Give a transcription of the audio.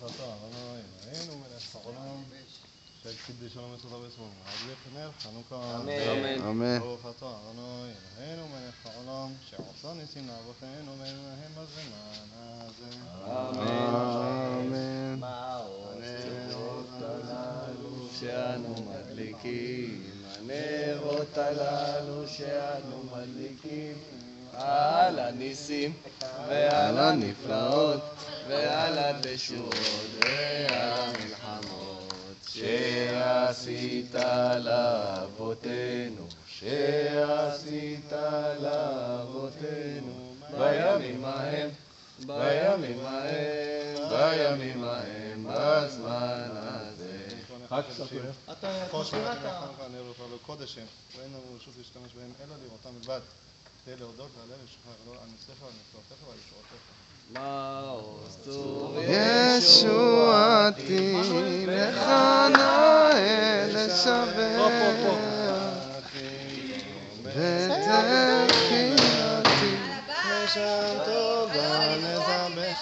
ברוך אתה אדוני אלוהינו מלך העולם שהקפיד שלום יסודה ושמאל להדליק נר חנוכה אמן. ברוך אתה אדוני אלוהינו מלך העולם שעושה ניסים לאבותינו ולהם בזמן הזה אמן. הנרות הללו שאנו מדליקים, הנרות הללו שאנו מדליקים, על הניסים ועל הנפלאות ועל התשועות ועל המלחמות שעשית לאבותינו, שעשית לאבותינו בימים ההם, בימים ההם, בימים ההם, בזמן הזה. חג שמח. כל שמח ימי חנוכה הנרות הללו קודש הם, ואין לנו רשות להשתמש בהם אלא לראותם בלבד, כדי להודות והלל לשבחך הגדול על ניסיך ועל נפלאותיך ועל ישועותיך. מעוז צור ישועתי לך נאה לשבח ותחינתי לשם טוב גם לזבח